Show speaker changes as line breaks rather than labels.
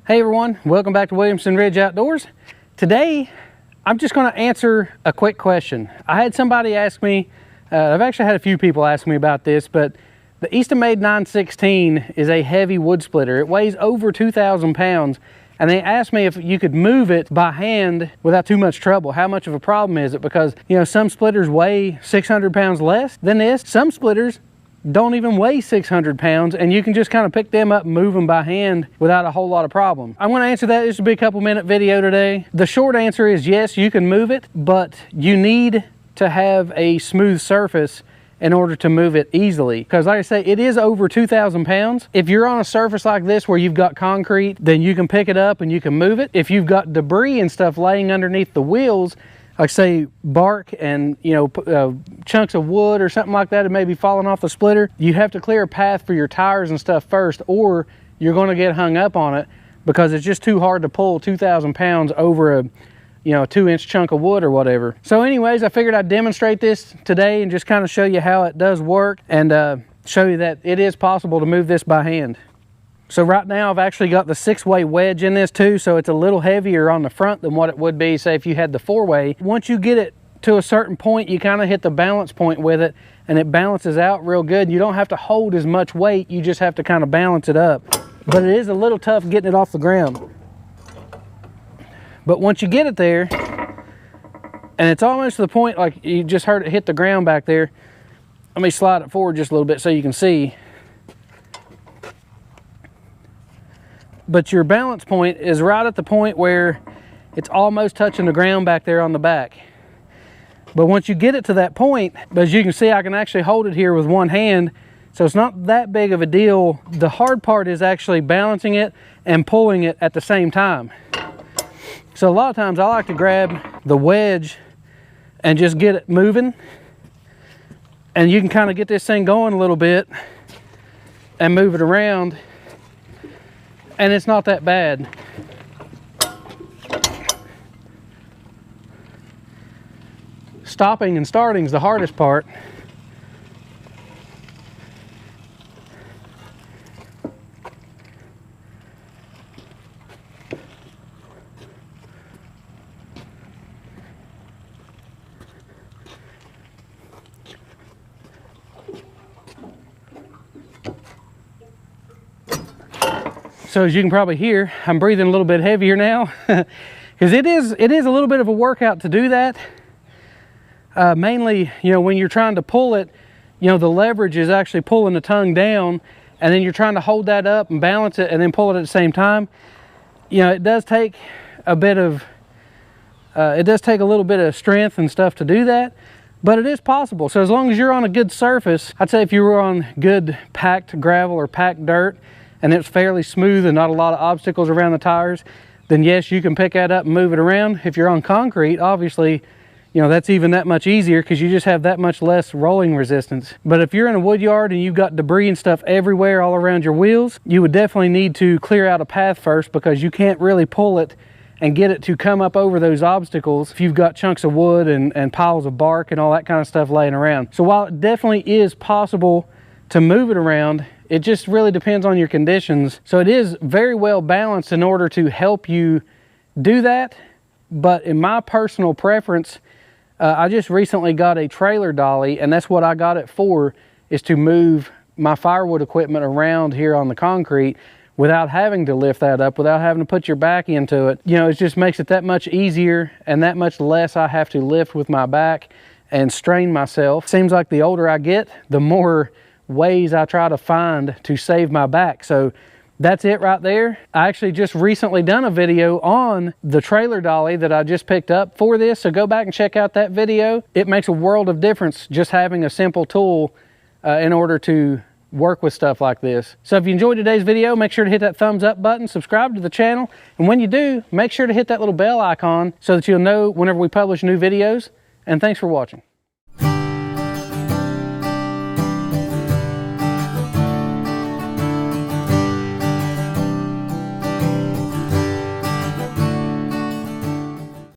Hey everyone, welcome back to Williamson Ridge Outdoors. Today, I'm just gonna answer a quick question. I had somebody ask me, I've actually had a few people ask me about this, but the EastonMade 916 is a heavy wood splitter. It weighs over 2,000 pounds, and they asked me if you could move it by hand without too much trouble. How much of a problem is it? Because, you know, some splitters weigh 600 pounds less than this. Some splitters don't even weigh 600 pounds, and you can just kind of pick them up and move them by hand without a whole lot of problem. I'm going to answer that. This will be a couple-minute video today. The short answer is yes, you can move it, but you need to have a smooth surface in order to move it easily. Because like I say, it is over 2,000 pounds. If you're on a surface like this where you've got concrete, then you can pick it up and you can move it. If you've got debris and stuff laying underneath the wheels, like say bark and, you know, chunks of wood or something like that, it may be falling off the splitter, you have to clear a path for your tires and stuff first, or you're going to get hung up on it because it's just too hard to pull 2,000 pounds over a, you know, a 2-inch chunk of wood or whatever. So anyways, I figured I'd demonstrate this today and just kind of show you how it does work, and show you that it is possible to move this by hand. So right now I've actually got the 6-way wedge in this too, so it's a little heavier on the front than what it would be, say, if you had the 4-way. Once you get it to a certain point, you kind of hit the balance point with it, and it balances out real good. You don't have to hold as much weight, you just have to kind of balance it up. But it is a little tough getting it off the ground. But once you get it there, and it's almost to the point, like you just heard it hit the ground back there. Let me slide it forward just a little bit so you can see. But your balance point is right at the point where it's almost touching the ground back there on the back. But once you get it to that point, as you can see, I can actually hold it here with one hand, so it's not that big of a deal. The hard part is actually balancing it and pulling it at the same time. So a lot of times I like to grab the wedge and just get it moving, and you can kind of get this thing going a little bit and move it around, and it's not that bad. Stopping and starting is the hardest part. So as you can probably hear, I'm breathing a little bit heavier now because it is a little bit of a workout to do that. Mainly, you know, when you're trying to pull it, you know, the leverage is actually pulling the tongue down, and then you're trying to hold that up and balance it and then pull it at the same time. You know, it does take a bit of, it does take a little bit of strength and stuff to do that, but it is possible. So as long as you're on a good surface, I'd say if you were on good packed gravel or packed dirt, and it's fairly smooth and not a lot of obstacles around the tires, then yes, you can pick that up and move it around. If you're on concrete, obviously, you know, that's even that much easier because you just have that much less rolling resistance. But if you're in a wood yard and you've got debris and stuff everywhere all around your wheels, you would definitely need to clear out a path first, because you can't really pull it and get it to come up over those obstacles if you've got chunks of wood and piles of bark and all that kind of stuff laying around. So while it definitely is possible to move it around, it just really depends on your conditions. So it is very well balanced in order to help you do that. But in my personal preference, I just recently got a trailer dolly, and that's what I got it for, is to move my firewood equipment around here on the concrete without having to lift that up, without having to put your back into it. You know, it just makes it that much easier and that much less I have to lift with my back and strain myself. Seems like the older I get, the more ways I try to find to save my back. So that's it right there. I actually just recently done a video on the trailer dolly that I just picked up for this, so go back and check out that video. It makes a world of difference just having a simple tool in order to work with stuff like this. So if you enjoyed today's video, make sure to hit that thumbs up button, subscribe to the channel, and when you do, make sure to hit that little bell icon so that you'll know whenever we publish new videos. And thanks for watching.